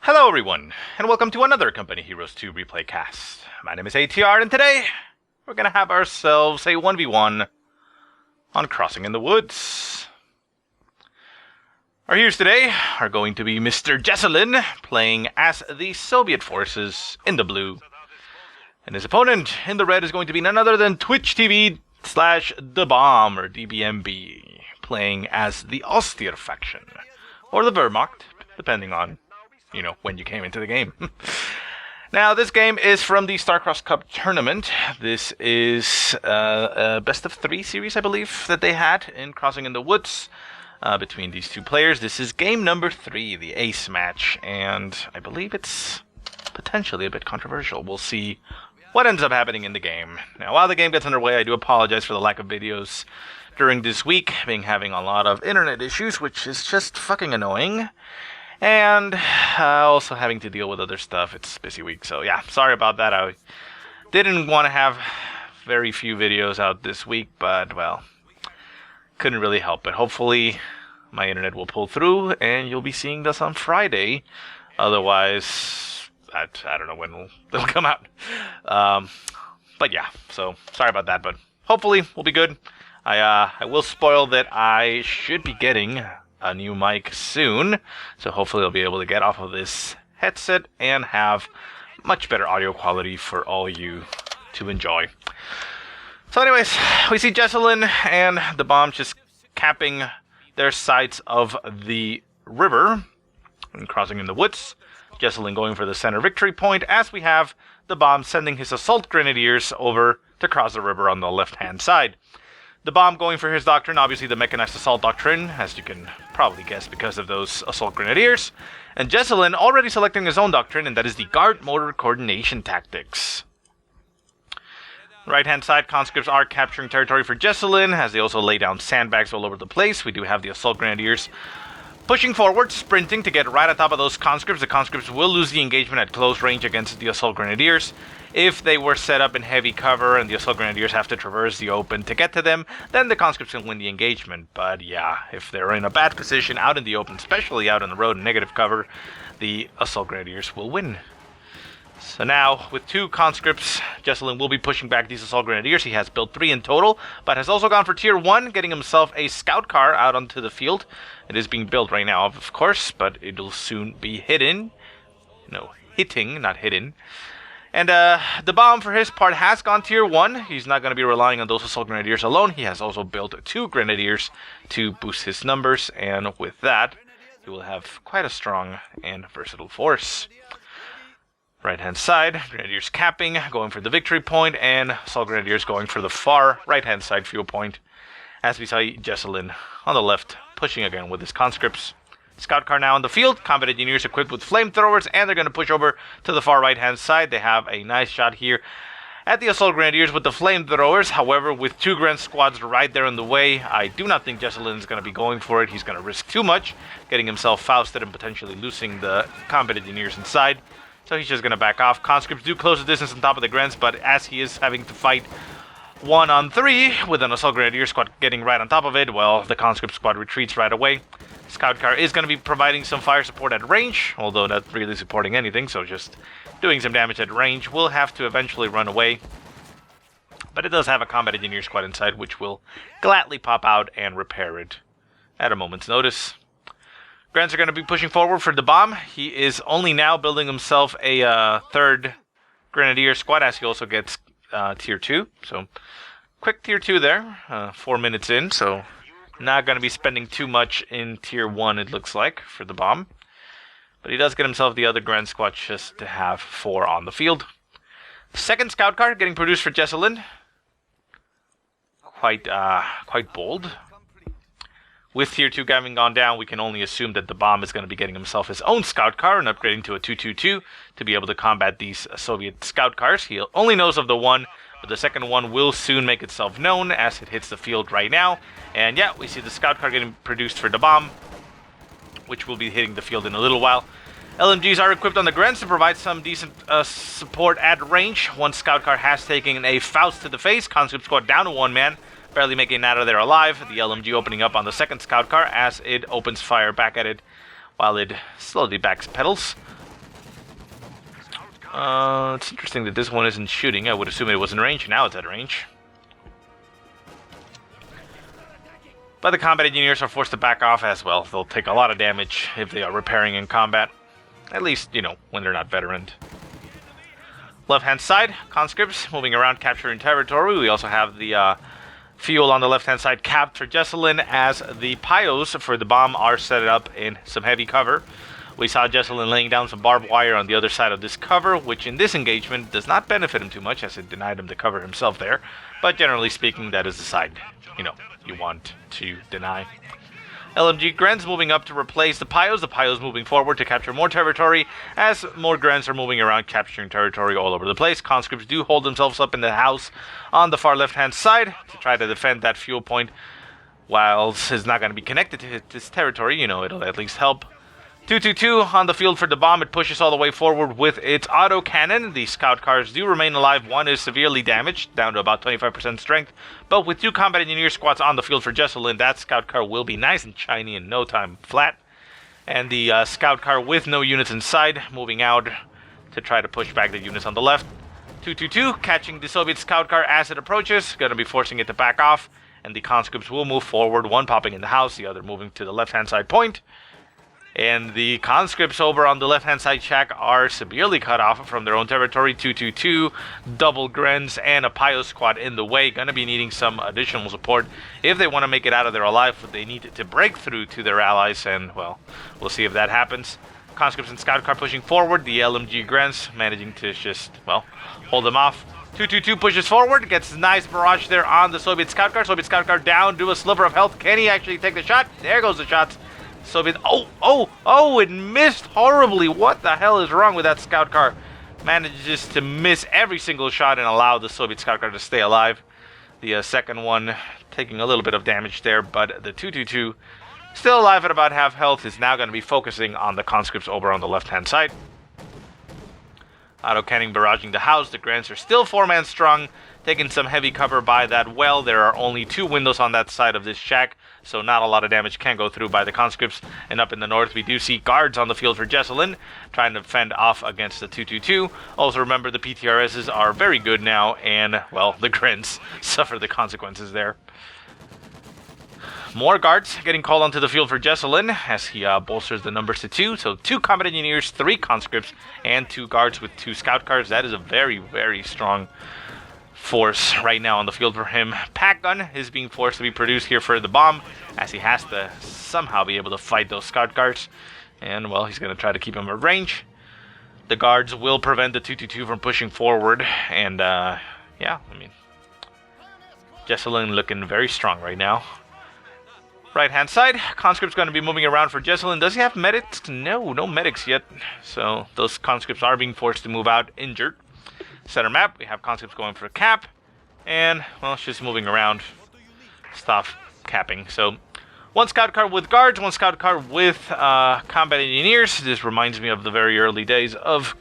Hello everyone, and welcome to another Company Heroes 2 replay cast. My name is ATR, and today we're gonna have ourselves a 1v1 on Crossing in the Woods. Our heroes today are going to be Mr. Jesulin, playing as the Soviet forces in the blue. And his opponent in the red is going to be none other than Twitch TV / The Bomb, or DBMB, playing as the Austere faction, or the Wehrmacht, depending on when you came into the game. Now, this game is from the Starcross Cup tournament. This is a best of 3 series, I believe, that they had in Crossing in the Woods between these two players. This is game number 3, the ace match, and I believe it's potentially a bit controversial. We'll see what ends up happening in the game. Now, while the game gets underway, I do apologize for the lack of videos during this week, having a lot of internet issues, which is just fucking annoying. And also having to deal with other stuff. It's a busy week, so yeah, sorry about that. I didn't want to have very few videos out this week, but, well, couldn't really help it. Hopefully, my internet will pull through, and you'll be seeing this on Friday. Otherwise, I don't know when it'll come out. But yeah, so sorry about that, but hopefully we'll be good. I will spoil that I should be getting a new mic soon, so hopefully I'll be able to get off of this headset and have much better audio quality for all you to enjoy. So anyways, we see Jesulin and the Bomb just capping their sides of the river and Crossing in the Woods. Jesulin going for the center victory point, as we have the Bomb sending his assault grenadiers over to cross the river on the left-hand side. The Bomb going for his doctrine, obviously the Mechanized assault doctrine, as you can probably guess because of those assault grenadiers. And Jesulin already selecting his own doctrine, and that is the guard motor coordination tactics. Right-hand side, conscripts are capturing territory for Jesulin, as they also lay down sandbags all over the place. We do have the assault grenadiers pushing forward, sprinting to get right on top of those conscripts. The conscripts will lose the engagement at close range against the assault grenadiers. If they were set up in heavy cover and the assault grenadiers have to traverse the open to get to them, then the conscripts can win the engagement. But yeah, if they're in a bad position out in the open, especially out on the road in negative cover, the assault grenadiers will win. So now, with 2 conscripts, Jesulin will be pushing back these assault grenadiers. He has built 3 in total, but has also gone for tier 1, getting himself a scout car out onto the field. It is being built right now, of course, but it'll soon be hidden. No, hitting, not hidden. And the Bomb, for his part, has gone tier 1. He's not going to be relying on those assault grenadiers alone. He has also built 2 grenadiers to boost his numbers, and with that, he will have quite a strong and versatile force. Right-hand side, grenadiers capping, going for the victory point, and assault grenadiers going for the far right-hand side fuel point, as we saw Jesulin on the left, pushing again with his conscripts. Scout car now on the field, combat engineers equipped with flamethrowers, and they're going to push over to the far right-hand side. They have a nice shot here at the assault grenadiers with the flamethrowers. However, with 2 grand squads right there in the way, I do not think Jesulin is going to be going for it. He's going to risk too much, getting himself Fausted and potentially losing the combat engineers inside. So he's just going to back off. Conscripts do close the distance on top of the grens, but as he is having to fight 1-on-3 with an assault grenadier squad getting right on top of it, well, the conscript squad retreats right away. Scout car is going to be providing some fire support at range, although not really supporting anything, so just doing some damage at range. Will have to eventually run away, but it does have a combat engineer squad inside, which will gladly pop out and repair it at a moment's notice. Grants are going to be pushing forward for the Bomb. He is only now building himself a 3rd grenadier squad, as he also gets tier 2, so quick tier 2 there, 4 minutes in, so not going to be spending too much in tier 1, it looks like, for the Bomb. But he does get himself the other grand squad just to have 4 on the field. 2nd scout car getting produced for Jesulin. Quite bold. With tier 2 having gone down, we can only assume that the Bomb is going to be getting himself his own scout car and upgrading to a 222 to be able to combat these Soviet scout cars. He only knows of the one, but the second one will soon make itself known as it hits the field right now. And yeah, we see the scout car getting produced for the Bomb, which will be hitting the field in a little while. LMGs are equipped on the grens to provide some decent support at range. One scout car has taken a Faust to the face. Conscript squad down to 1 man, barely making it out of there alive. The LMG opening up on the 2nd scout car as it opens fire back at it while it slowly backpedals. It's interesting that this one isn't shooting. I would assume it was in range. Now it's at range. But the combat engineers are forced to back off as well. They'll take a lot of damage if they are repairing in combat. At least, you know, when they're not veteran. Left-hand side, conscripts moving around, capturing territory. We also have the fuel on the left-hand side capped for Jesulin, as the pyos for the bomb are set up in some heavy cover. We saw Jesulin laying down some barbed wire on the other side of this cover, which in this engagement does not benefit him too much, as it denied him the cover himself there. But generally speaking, that is the side, you know, you want to deny. LMG Grens moving up to replace the pyos moving forward to capture more territory, as more Grens are moving around capturing territory all over the place. Conscripts do hold themselves up in the house on the far left hand side to try to defend that fuel point. While it's not going to be connected to this territory, you know, it'll at least help. 222 on the field for the bomb. It pushes all the way forward with its autocannon. The scout cars do remain alive. One is severely damaged, down to about 25% strength. But with 2 combat engineer squads on the field for Jesulin, that scout car will be nice and shiny in no time flat. And the scout car with no units inside, moving out to try to push back the units on the left. 222 catching the Soviet scout car as it approaches, going to be forcing it to back off. And the conscripts will move forward, one popping in the house, the other moving to the left-hand side point. And the conscripts over on the left-hand side shack are severely cut off from their own territory. 222, double Grens, and a Pyo squad in the way. Going to be needing some additional support. If they want to make it out of there alive, they need to break through to their allies. And, well, we'll see if that happens. Conscripts and scout car pushing forward. The LMG Grens managing to just, well, hold them off. 222 pushes forward, gets a nice barrage there on the Soviet scout car. Soviet scout car down, do a sliver of health. Can he actually take the shot? There goes the shots. Soviet, it missed horribly. What the hell is wrong with that scout car? Manages to miss every single shot and allow the Soviet scout car to stay alive. The second one taking a little bit of damage there, but the 222, still alive at about half health, is now going to be focusing on the conscripts over on the left-hand side. Autocannon barraging the house. The Grants are still 4-man strong, taking some heavy cover by that well. There are only 2 windows on that side of this shack, so not a lot of damage can go through by the conscripts. And up in the north, we do see guards on the field for Jesulin, trying to fend off against the 222. Also remember, the PTRSs are very good now, and, well, the Grins suffer the consequences there. More guards getting called onto the field for Jesulin as he bolsters the numbers to 2. So 2 combat engineers, 3 conscripts, and 2 guards with 2 scout cars. That is a very, very strong force right now on the field for him. Pack gun is being forced to be produced here for the bomb, as he has to somehow be able to fight those scout cars. And, well, he's going to try to keep him at range. The guards will prevent the 222 from pushing forward. And, yeah, I mean, Jesulin looking very strong right now. Right-hand side, conscript's going to be moving around for Jesulin. Does he have medics? No medics yet. So those conscripts are being forced to move out injured. Center map, we have conscripts going for a cap. And, well, it's just moving around. Stop capping. So, 1 scout car with guards, 1 scout car with combat engineers. This reminds me of the very early days of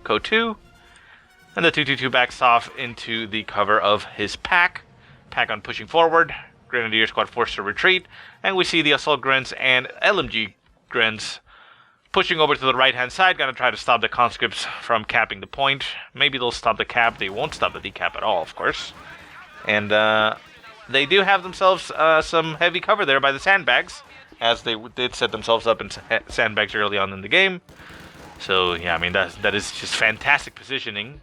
CoH2. And the 222 backs off into the cover of his pack. Pack on pushing forward. Grenadier squad forced to retreat, and we see the assault Grens and LMG Grens pushing over to the right-hand side, gonna try to stop the conscripts from capping the point. Maybe they'll stop the cap. They won't stop the decap at all, of course. And they do have themselves some heavy cover there by the sandbags, as they did set themselves up in sandbags early on in the game. So yeah, I mean, that is just fantastic positioning.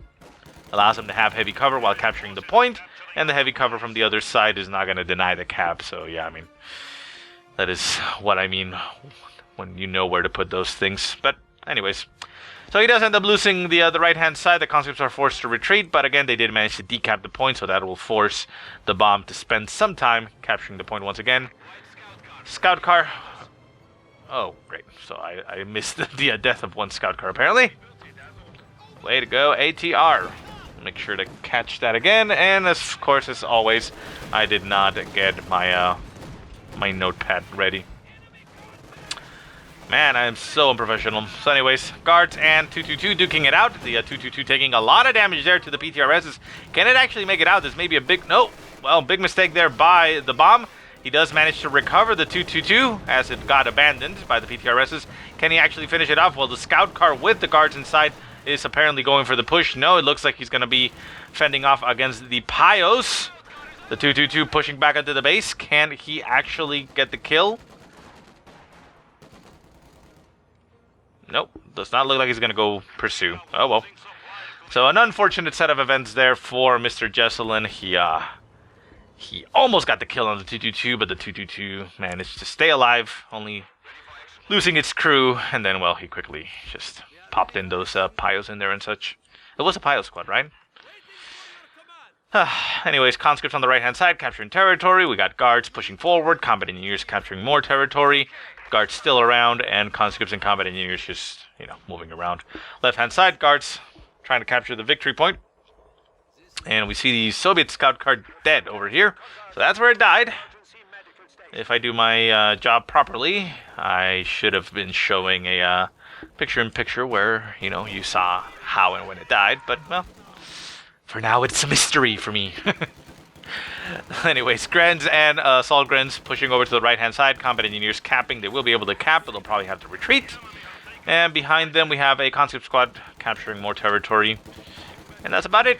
Allows them to have heavy cover while capturing the point. And the heavy cover from the other side is not going to deny the cap. So, yeah, I mean, that is what I mean when you know where to put those things. But, anyways. So, he does end up losing the right-hand side. The conscripts are forced to retreat. But, again, they did manage to decap the point. So, that will force the bomb to spend some time capturing the point once again. Scout car. Oh, great. So, I missed the death of 1 scout car, apparently. Way to go, ATR. Make sure to catch that again, and of course, as always, I did not get my my notepad ready. Man, I am so unprofessional. So anyways, guards and 222 duking it out. The 222 taking a lot of damage there to the PTRSs. Can it actually make it out? There's maybe a big big mistake there by the bomb. He does manage to recover the 222 as it got abandoned by the PTRSs. Can he actually finish it off? Well, the scout car with the guards inside is apparently going for the push. No, it looks like he's going to be fending off against the Pios. The 222 pushing back into the base. Can he actually get the kill? Nope. Does not look like he's going to go pursue. Oh, well. So an unfortunate set of events there for Mr. Jesulin. He almost got the kill on the 222, but the 222 managed to stay alive, only losing its crew, and then, well, he quickly just popped in those Pios in there and such. It was a Pio squad, right? Anyways, conscripts on the right-hand side, capturing territory. We got guards pushing forward, combat engineers capturing more territory, guards still around, and conscripts and combat engineers just, moving around. Left-hand side, guards trying to capture the victory point. And we see the Soviet scout car dead over here. So that's where it died. If I do my job properly, I should have been showing a picture-in-picture where, you saw how and when it died. But, well, for now it's a mystery for me. Anyways, Grens and Assault Grens pushing over to the right-hand side. Combat engineers capping. They will be able to cap, but they'll probably have to retreat. And behind them we have a conscript squad capturing more territory. And that's about it.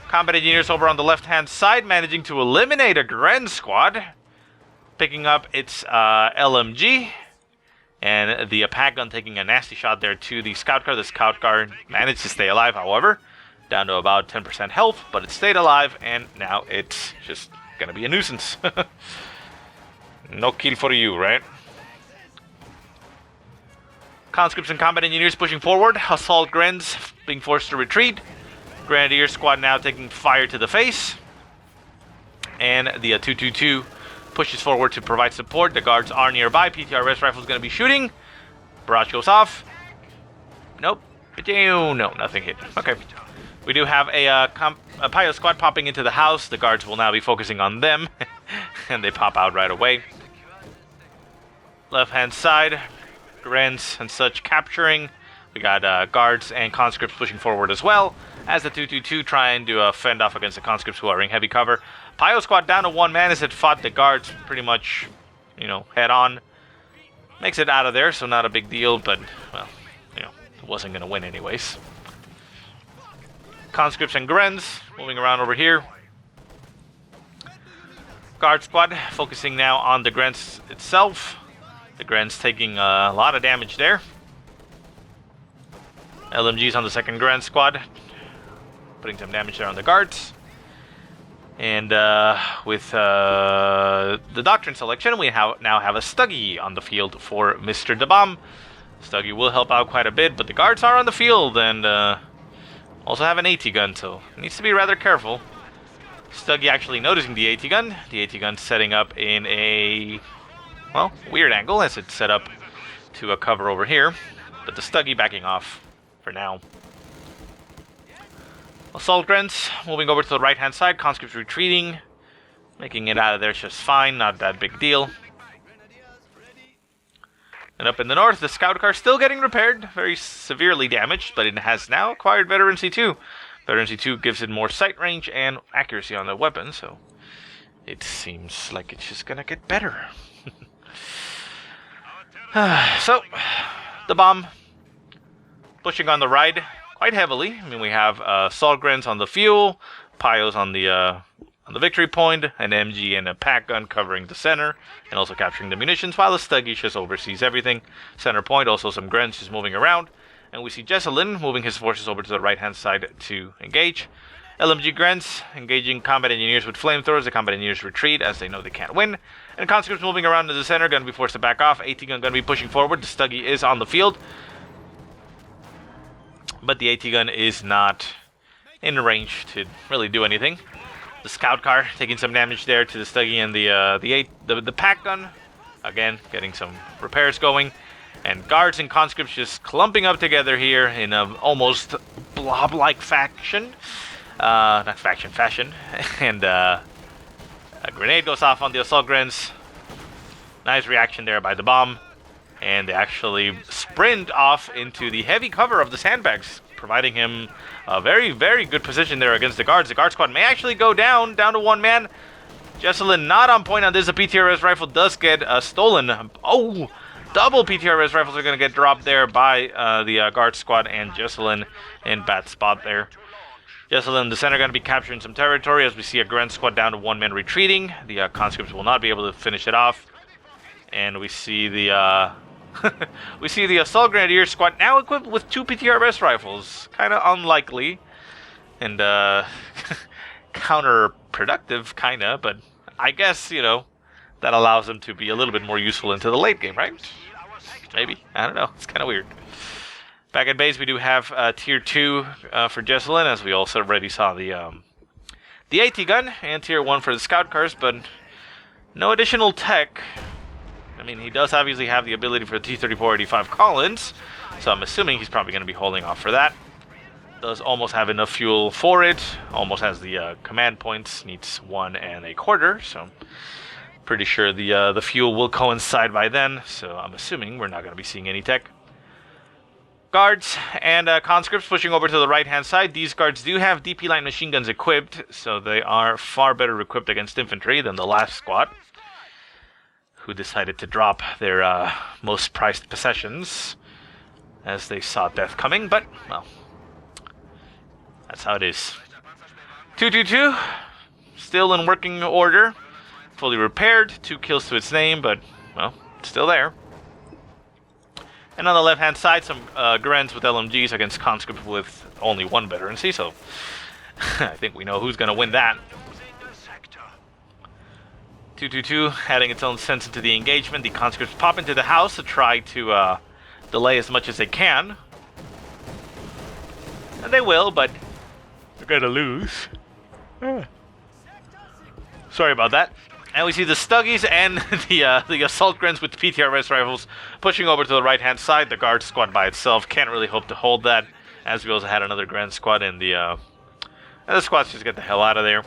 Combat engineers over on the left-hand side managing to eliminate a Gren squad, picking up its LMG, and the attack gun taking a nasty shot there to the scout car. The scout car managed to stay alive, however, down to about 10% health, but it stayed alive, and now it's just gonna be a nuisance. No kill for you, right? Conscripts and combat engineers pushing forward. Assault Grens being forced to retreat. Grenadier squad now taking fire to the face. And the 222 pushes forward to provide support. The guards are nearby. PTRS rifle is going to be shooting. Barrage goes off. Nope. No, nothing hit. Okay. We do have a Pio squad popping into the house. The guards will now be focusing on them. And they pop out right away. Left-hand side. Grens and such capturing. We got guards and conscripts pushing forward as well, as the 222 trying to fend off against the conscripts who are in heavy cover. Pio squad down to one man as it fought the guards pretty much, head on. Makes it out of there, so not a big deal, but, well, it wasn't going to win anyways. Conscripts and Grens moving around over here. Guard squad focusing now on the Grens itself. The Grens taking a lot of damage there. LMGs on the second Gren squad, putting some damage there on the guards. And with the Doctrine selection, we now have a Stuggy on the field for Mr. DeBomb. Stuggy will help out quite a bit, but the guards are on the field and also have an AT gun, so needs to be rather careful. Stuggy actually noticing the AT gun. The AT gun setting up in a, well, weird angle as it's set up to a cover over here. But the Stuggy backing off for now. Assault Grens moving over to the right-hand side. Conscripts retreating. Making it out of there just fine. Not that big deal. And up in the north, the scout car still getting repaired. Very severely damaged, but it has now acquired Veterancy 2. Veterancy 2 gives it more sight range and accuracy on the weapon, so it seems like it's just gonna get better. So, the bomb pushing on the right quite heavily. I mean, we have Assault Grens on the fuel, Pios on the victory point, an MG and a pack gun covering the center, and also capturing the munitions, while the Stuggy just oversees everything. Center point, also some Grens just moving around. And we see Jesulin moving his forces over to the right-hand side to engage. LMG Grens engaging combat engineers with flamethrowers. The combat engineers retreat as they know they can't win. And conscripts moving around to the center, going to be forced to back off. AT gun going to be pushing forward. The Stuggy is on the field, but the AT gun is not in range to really do anything. The scout car taking some damage there to the Stuggy, and the pack gun again getting some repairs going. And guards and conscripts just clumping up together here in a almost blob-like fashion. Fashion. And a grenade goes off on the Assault Grens. Nice reaction there by the bomb. And they actually sprint off into the heavy cover of the sandbags, providing him a very, very good position there against the guards. The guard squad may actually go down to one man. Jesulin not on point on this. The PTRS rifle does get stolen. Oh! double PTRS rifles are going to get dropped there by the guard squad, and Jesulin in bad spot there. Jesulin in the center going to be capturing some territory as we see a Grand Squad down to 1 man retreating. The conscripts will not be able to finish it off. And we see the we see the Assault Grenadier squad now equipped with 2 PTRS rifles. Kind of unlikely. And counterproductive, kind of. But I guess, you know, that allows them to be a little bit more useful into the late game, right? Maybe. I don't know. It's kind of weird. Back at base, we do have Tier 2 for Jesulin, as we also already saw the AT gun, and Tier 1 for the scout cars, but no additional tech. I mean, he does obviously have the ability for the T-34-85 Collins, so I'm assuming he's probably going to be holding off for that. Does almost have enough fuel for it, almost has the command points, needs 1 1/4, so pretty sure the fuel will coincide by then, so I'm assuming we're not going to be seeing any tech. Guards and conscripts pushing over to the right-hand side. These guards do have DP line machine guns equipped, so they are far better equipped against infantry than the last squad, who decided to drop their most prized possessions as they saw death coming, but, well, that's how it is. 222, still in working order, fully repaired, 2 kills to its name, but, well, still there. And on the left-hand side, some Grens with LMGs against conscripts with only 1 veterancy, so I think we know who's going to win that. 222 adding its own sense into the engagement. The conscripts pop into the house to try to delay as much as they can. And they will, but they're going to lose. Sorry about that. And we see the Stuggies and the Assault Grens with PTRS rifles pushing over to the right-hand side. The Guard squad by itself can't really hope to hold that, as we also had another Grand squad, and the squads just get the hell out of there.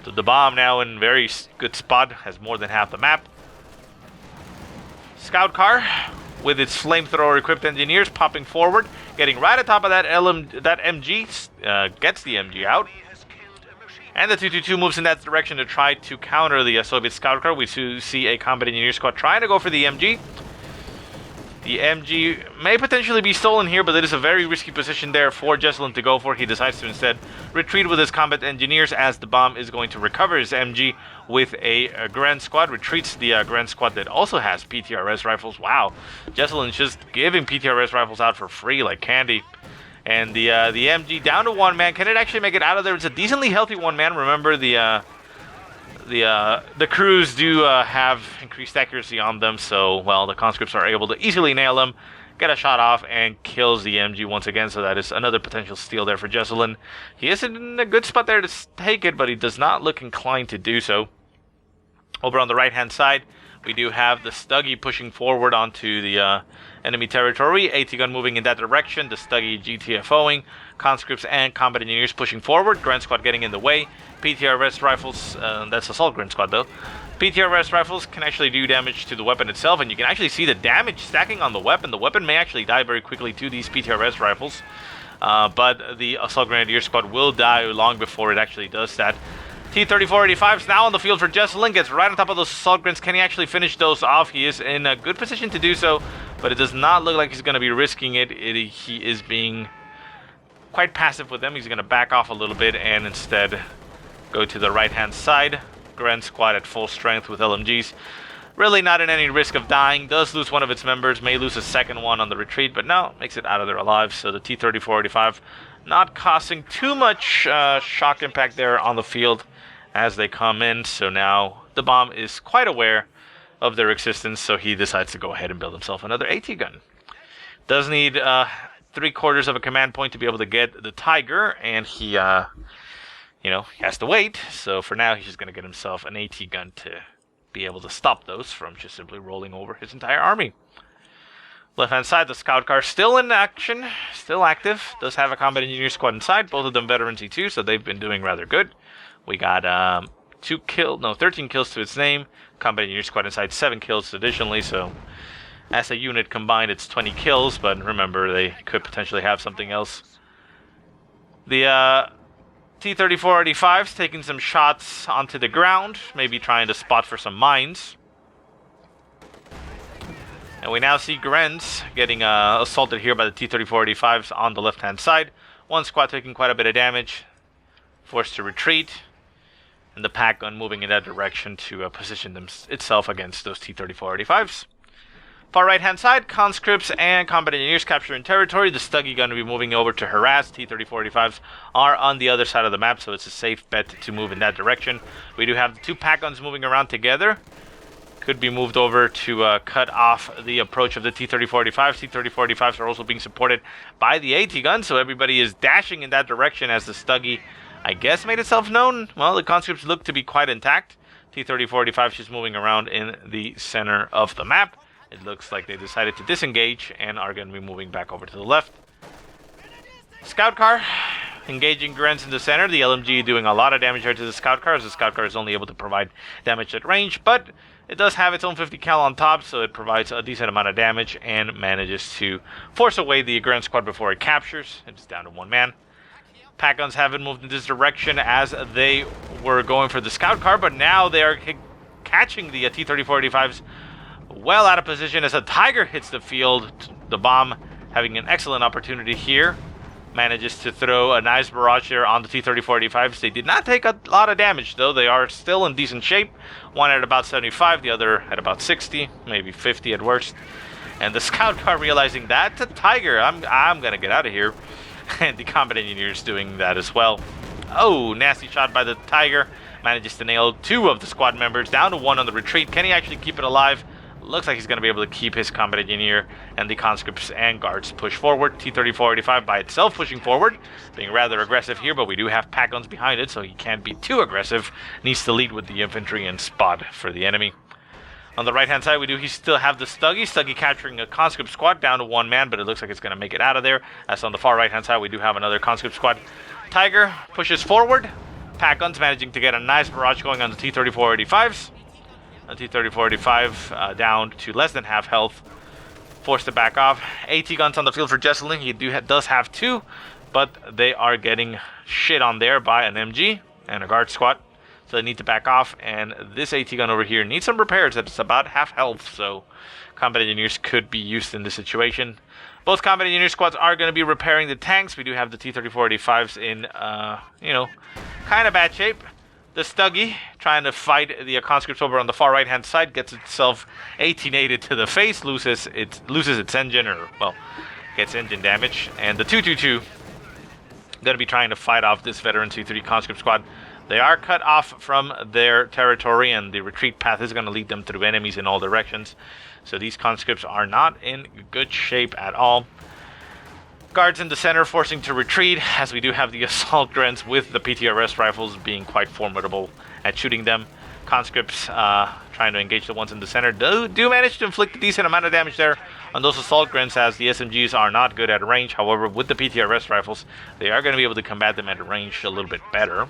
So the bomb now in very good spot, has more than half the map. Scout car with its flamethrower-equipped engineers popping forward, getting right on top of that MG, gets the MG out. And the 222 moves in that direction to try to counter the Soviet scout car. We see a combat engineer squad trying to go for the MG. The MG may potentially be stolen here, but it is a very risky position there for Jesulin to go for. He decides to instead retreat with his combat engineers, as the bomb is going to recover his MG with a Grand squad. Retreats the Grand squad that also has PTRS rifles. Wow, Jesulin's just giving PTRS rifles out for free like candy. And the MG down to 1 man. Can it actually make it out of there? It's a decently healthy 1 man. Remember, the crews do have increased accuracy on them, so, well, the conscripts are able to easily nail them, get a shot off, and kills the MG once again. So that is another potential steal there for Jesulin. He is in a good spot there to take it, but he does not look inclined to do so. Over on the right-hand side, we do have the Stuggy pushing forward onto the enemy territory. AT gun moving in that direction. The Stuggy GTFOing. Conscripts and combat engineers pushing forward. Grand squad getting in the way. PTRS rifles, that's Assault Grand squad though. PTRS rifles can actually do damage to the weapon itself, and you can actually see the damage stacking on the weapon. The weapon may actually die very quickly to these PTRS rifles, but the Assault Grenadier squad will die long before it actually does that. T-34-85 is now on the field for Jesulin, gets right on top of those Assault Grens. Can he actually finish those off? He is in a good position to do so, but it does not look like he's going to be risking it. He is being quite passive with them. He's going to back off a little bit and instead go to the right-hand side. Grand squad at full strength with LMGs. Really not in any risk of dying. Does lose one of its members, may lose a second one on the retreat, but no, makes it out of there alive. So the T-34-85 not causing too much shock impact there on the field as they come in. So now the bomb is quite aware of their existence, so he decides to go ahead and build himself another AT gun. Does need 3/4 of a command point to be able to get the Tiger, and he, he has to wait. So for now, he's just going to get himself an AT gun to be able to stop those from just simply rolling over his entire army. Left-hand side, the scout car still in action, still active. Does have a combat engineer squad inside, both of them veterans E2, so they've been doing rather good. We got 13 kills to its name. Combat engineer squad inside, 7 kills additionally, so as a unit combined, it's 20 kills, but remember, they could potentially have something else. The T-34-85's taking some shots onto the ground, maybe trying to spot for some mines. And we now see Grenz getting assaulted here by the T-34-85s on the left-hand side. One squad taking quite a bit of damage, forced to retreat, and the pack gun moving in that direction to position itself against those T-34-85s. Far right-hand side, conscripts and combat engineers capturing territory. The Stuggy gun will be moving over to harass. T-34-85s are on the other side of the map, so it's a safe bet to move in that direction. We do have the two pack guns moving around together. Could be moved over to cut off the approach of the T-34-85s. T-34-85s are also being supported by the AT gun, so everybody is dashing in that direction as the Stuggy, I guess, made itself known. Well, the conscripts look to be quite intact. T-34-85 just moving around in the center of the map. It looks like they decided to disengage and are going to be moving back over to the left. Scout car engaging Grenz in the center. The LMG doing a lot of damage here to the scout car, as the scout car is only able to provide damage at range, but it does have its own 50 cal on top, so it provides a decent amount of damage and manages to force away the Grenz squad before it captures. It's down to one man. Pack guns haven't moved in this direction as they were going for the scout car, but now they are catching the T-34-85s well out of position as a Tiger hits the field. The bomb having an excellent opportunity here. Manages to throw a nice barrage there on the T-34-85s. They did not take a lot of damage, though. They are still in decent shape. One at about 75, the other at about 60, maybe 50 at worst. And the scout car realizing that's a Tiger. I'm going to get out of here. And the combat engineers doing that as well. Oh, nasty shot by the Tiger. Manages to nail two of the squad members. Down to one on the retreat. Can he actually keep it alive? Looks like he's going to be able to keep his combat engineer, and the conscripts and guards push forward. T-34-85 by itself pushing forward, being rather aggressive here, but we do have pack guns behind it, so he can't be too aggressive. Needs to lead with the infantry and spot for the enemy. On the right-hand side, he still have the Stuggy. Stuggy capturing a conscript squad down to one man, but it looks like it's going to make it out of there. As on the far right-hand side, we do have another conscript squad. Tiger pushes forward. Pack guns managing to get a nice barrage going on the T-34-85s. The T-34-85 down to less than half health, forced to back off. AT guns on the field for Jesulin. He does have two, but they are getting shit on there by an MG and a guard squad, so they need to back off. And this AT gun over here needs some repairs. It's about half health, so combat engineers could be used in this situation. Both combat engineer squads are going to be repairing the tanks. We do have the T-34-85s in, kind of bad shape. The Stuggy, trying to fight the conscripts over on the far right-hand side, gets itself 18-aided to the face, loses its engine, gets engine damage. And the 222 going to be trying to fight off this veteran C3 conscript squad. They are cut off from their territory, and the retreat path is going to lead them through enemies in all directions. So these conscripts are not in good shape at all. Guards in the center forcing to retreat, as we do have the assault Grenz with the PTRS rifles being quite formidable at shooting them. Conscripts trying to engage the ones in the center do manage to inflict a decent amount of damage there on those assault Grenz, as the SMGs are not good at range. However, with the PTRS rifles, they are going to be able to combat them at range a little bit better.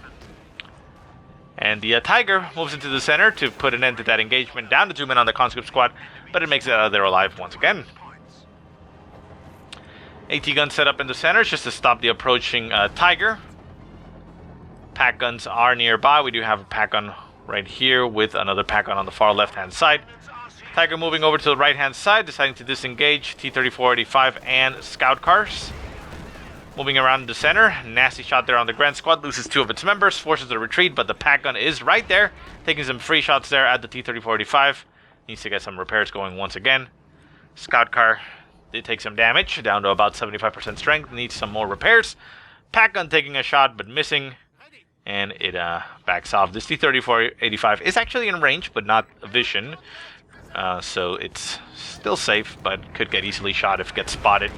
And the Tiger moves into the center to put an end to that engagement. Down to two men on the conscript squad, but it makes it out of there alive once again. AT gun set up in the center just to stop the approaching Tiger. Pack guns are nearby. We do have a pack gun right here with another pack gun on the far left-hand side. Tiger moving over to the right-hand side, deciding to disengage T-34-85 and scout cars. Moving around the center, nasty shot there on the Grand Squad, loses two of its members, forces the retreat, but the pack gun is right there, taking some free shots there at the T-34-85. Needs to get some repairs going once again. Scout car did take some damage, down to about 75% strength, needs some more repairs. Pack gun taking a shot, but missing, and it backs off. This T-34-85 is actually in range, but not vision, so it's still safe, but could get easily shot if it gets spotted.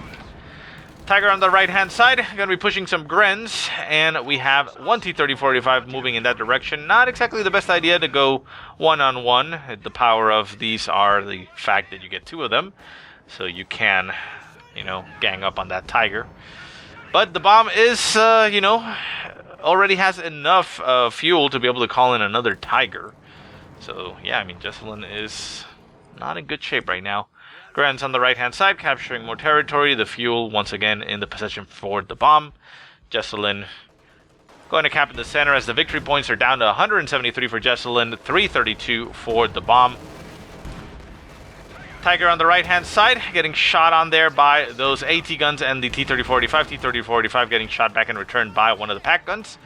Tiger on the right-hand side, going to be pushing some Grenz, and we have one T-34-85 moving in that direction. Not exactly the best idea to go one-on-one. The power of these are the fact that you get two of them, so you can, gang up on that Tiger. But the bomb is, already has enough fuel to be able to call in another Tiger. So, yeah, Jesulin is not in good shape right now. Grenz on the right-hand side, capturing more territory. The fuel, once again, in the possession for the bomb. Jesulin going to cap in the center as the victory points are down to 173 for Jesulin, 332 for the bomb. Tiger on the right-hand side, getting shot on there by those AT guns and the T-3045. T-3045 getting shot back in return by one of the pack guns.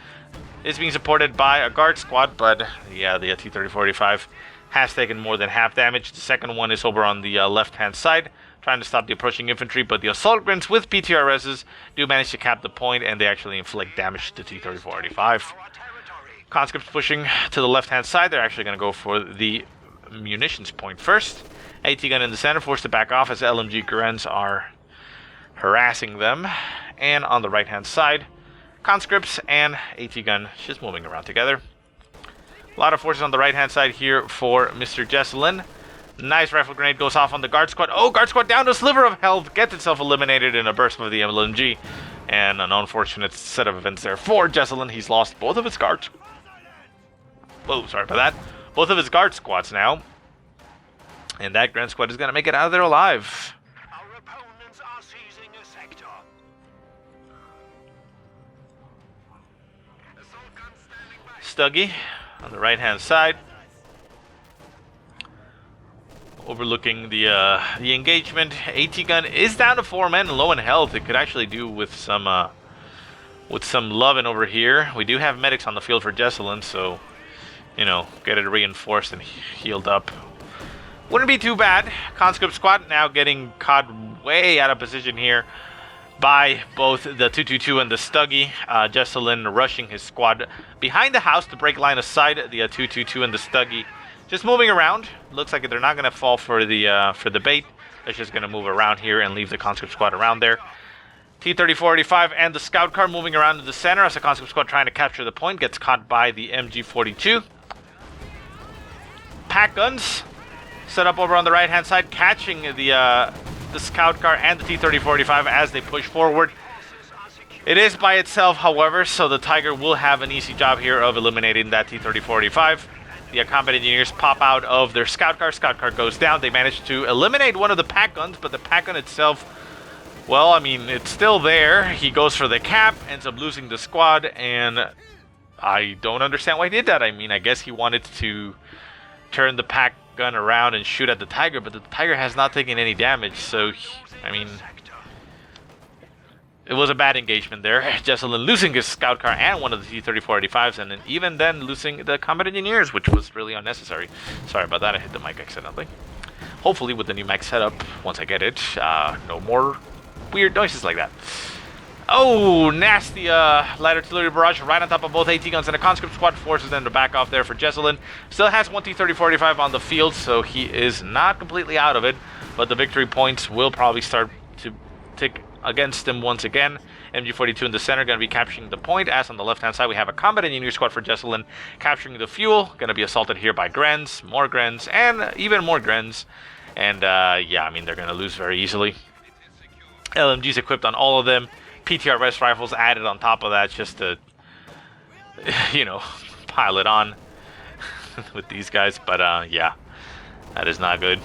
Is being supported by a guard squad, but yeah, the T-3045 has taken more than half damage. The second one is over on the left-hand side, trying to stop the approaching infantry, but the assault grunts with PTRSs do manage to cap the point, and they actually inflict damage to T-3045. Conscripts pushing to the left-hand side. They're actually going to go for the munitions point first. AT gun in the center, forced to back off as LMG Grens are harassing them. And on the right-hand side, conscripts and AT gun just moving around together. A lot of forces on the right-hand side here for Mr. Jesulin. Nice rifle grenade goes off on the guard squad. Oh, guard squad down to a sliver of health. Gets itself eliminated in a burst of the LMG. And an unfortunate set of events there for Jesulin. He's lost both of his guards. Whoa, sorry about that. Both of his guard squads now. And that Grand Squad is going to make it out of there alive. Our opponents are seizing a sector. Stuggy on the right-hand side, overlooking the engagement. AT gun is down to 4 men, low in health. It could actually do with some loving over here. We do have medics on the field for Jesulin, so you know, get it reinforced and healed up. Wouldn't be too bad. Conscript squad now getting caught way out of position here by both the 222 and the Stuggy. Jesulin rushing his squad behind the house to break line of sight. The 222 and the Stuggy just moving around. Looks like they're not going to fall for the bait. They're just going to move around here and leave the conscript squad around there. T-3045 and the scout car moving around to the center as the conscript squad trying to capture the point. Gets caught by the MG42. Pack guns set up over on the right-hand side, catching the scout car and the T-3045 as they push forward. It is by itself, however, so the Tiger will have an easy job here of eliminating that T-3045. The combat engineers pop out of their scout car. Scout car goes down. They manage to eliminate one of the pack guns, but the pack gun itself, well, I mean, it's still there. He goes for the cap, ends up losing the squad, and I don't understand why he did that. I mean, I guess he wanted to turn the pack gun around and shoot at the Tiger, but the Tiger has not taken any damage, so I mean, it was a bad engagement there. Jesulin losing his scout car and one of the T-3045s, and then even then losing the combat engineers, which was really unnecessary. Sorry about that, I hit the mic accidentally. Hopefully with the new mic setup, once I get it, no more weird noises like that. Oh, nasty light artillery barrage right on top of both AT guns, and a conscript squad forces them to back off there for Jesulin. Still has one T-3045 on the field, so he is not completely out of it, but the victory points will probably start to tick against him once again. MG42 in the center going to be capturing the point, as on the left-hand side we have a combat engineer squad for Jesulin capturing the fuel. Going to be assaulted here by Grens, more Grens, and even more Grens. And yeah, I mean, they're going to lose very easily. LMGs equipped on all of them. PTRS rifles added on top of that just to, you know, pile it on with these guys. But yeah, that is not good.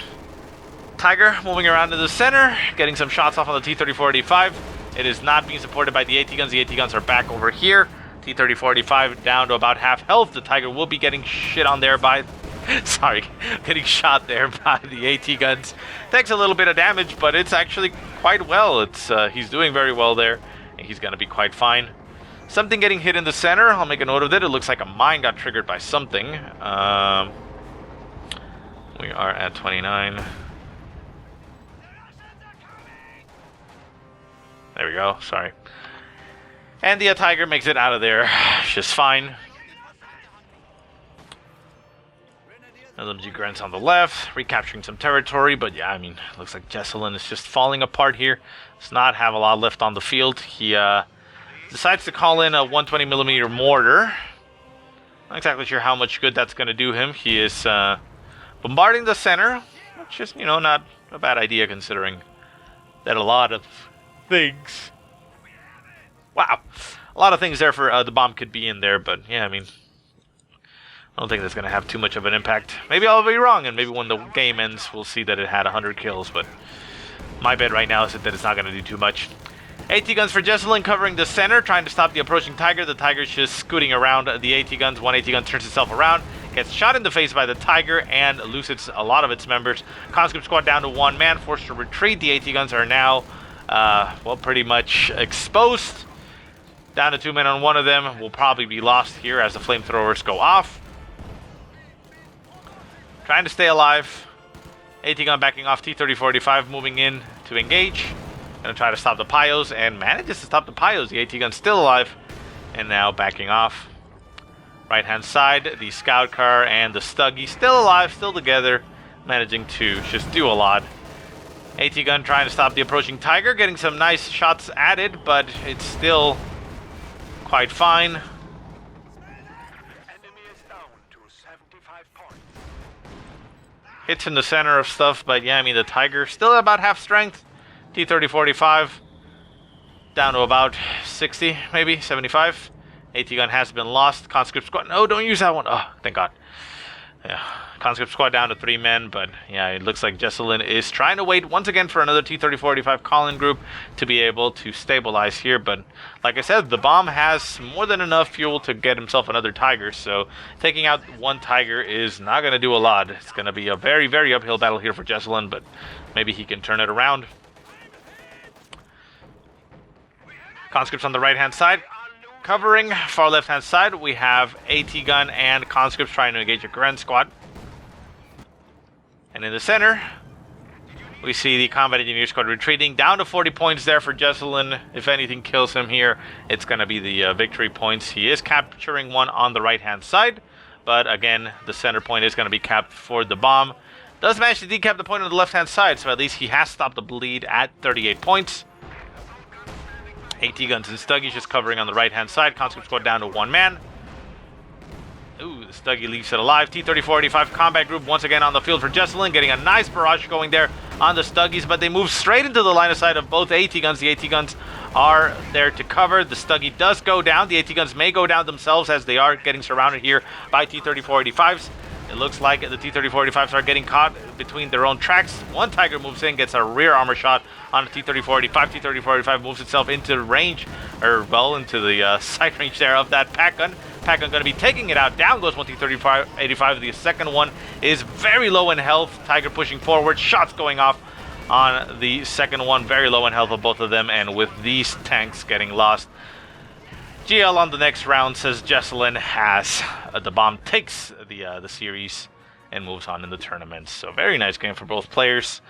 Tiger moving around to the center, getting some shots off on the T-3045. It is not being supported by the AT guns. The AT guns are back over here. T-3045 down to about half health. The Tiger will be getting shit on there by... Sorry, getting shot there by the AT guns. Takes a little bit of damage, but it's actually quite well. It's he's doing very well there, and he's going to be quite fine. Something getting hit in the center. I'll make a note of it. It looks like a mine got triggered by something. We are at 29. There we go. Sorry. And the Tiger makes it out of there just fine. LMG Grants on the left, recapturing some territory, but yeah, I mean, looks like Jesulin is just falling apart here. Does not have a lot left on the field. He decides to call in a 120mm mortar. Not exactly sure how much good that's going to do him. He is bombarding the center, which is, you know, not a bad idea considering that a lot of things... Wow! A lot of things there for the bomb could be in there, but yeah, I mean... I don't think that's going to have too much of an impact. Maybe I'll be wrong, and maybe when the game ends, we'll see that it had 100 kills, but my bet right now is that it's not going to do too much. AT guns for Jesulin covering the center, trying to stop the approaching Tiger. The Tiger's just scooting around the AT guns. One AT gun turns itself around, gets shot in the face by the Tiger and loses a lot of its members. Conscript squad down to 1 man, forced to retreat. The AT guns are now, well, pretty much exposed. Down to 2 men on one of them. Will probably be lost here as the flamethrowers go off. Trying to stay alive. AT gun backing off. T-30-45 moving in to engage. Gonna try to stop the Pyos and manages to stop the Pyos. The AT gun's still alive and now backing off. Right hand side, the scout car and the Stuggy still alive, still together, managing to just do a lot. AT gun trying to stop the approaching Tiger, getting some nice shots added, but it's still quite fine. Enemy is down to 75 points. Hits in the center of stuff, but yeah, I mean, the Tiger still about half strength. T-30-45 down to about 60, maybe 75. AT gun has been lost. Conscript squad, no, don't use that one. Oh, thank God. Yeah, Conscript squad down to 3 men, but yeah, it looks like Jesulin is trying to wait once again for another T-30-45 call-in group to be able to stabilize here. But like I said, the bomb has more than enough fuel to get himself another Tiger, so taking out 1 Tiger is not going to do a lot. It's going to be a very, very uphill battle here for Jesulin, but maybe he can turn it around. Conscripts on the right-hand side. Covering far left-hand side, we have AT gun and conscripts trying to engage a Grand squad. And in the center, we see the combat engineer squad retreating down to 40 points there for Jesulin. If anything kills him here, it's going to be the victory points. He is capturing one on the right-hand side, but again, the center point is going to be capped for the bomb. Does manage to decap the point on the left-hand side, so at least he has stopped the bleed at 38 points. AT guns and Stuggies just covering on the right-hand side. Conscript squad down to 1 man. Ooh, the Stuggy leaves it alive. T-30-45 combat group once again on the field for Jesulin, getting a nice barrage going there on the Stuggies, but they move straight into the line of sight of both AT guns. The AT guns are there to cover. The Stuggy does go down. The AT guns may go down themselves as they are getting surrounded here by T-30-45s. It looks like the T-30-45s are getting caught between their own tracks. 1 Tiger moves in, gets a rear armor shot on the T-30-45. T-30-45 moves itself into range, or well, into the sight range there of that pack gun. Pack gun going to be taking it out. Down goes 1 T-30-85. The second one is very low in health. Tiger pushing forward. Shots going off on the second one. Very low in health of both of them, and with these tanks getting lost, GL on the next round, says Jesulin, has the bomb takes the series and moves on in the tournament. So very nice game for both players.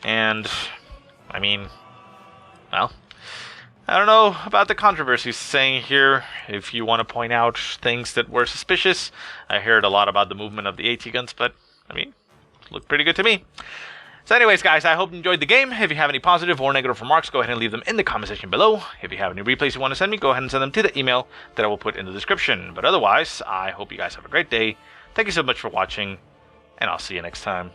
And I mean, well, I don't know about the controversies saying here. If you want to point out things that were suspicious, I heard a lot about the movement of the AT guns, but I mean, looked pretty good to me. So anyways, guys, I hope you enjoyed the game. If you have any positive or negative remarks, go ahead and leave them in the comment section below. If you have any replays you want to send me, go ahead and send them to the email that I will put in the description. But otherwise, I hope you guys have a great day. Thank you so much for watching, and I'll see you next time.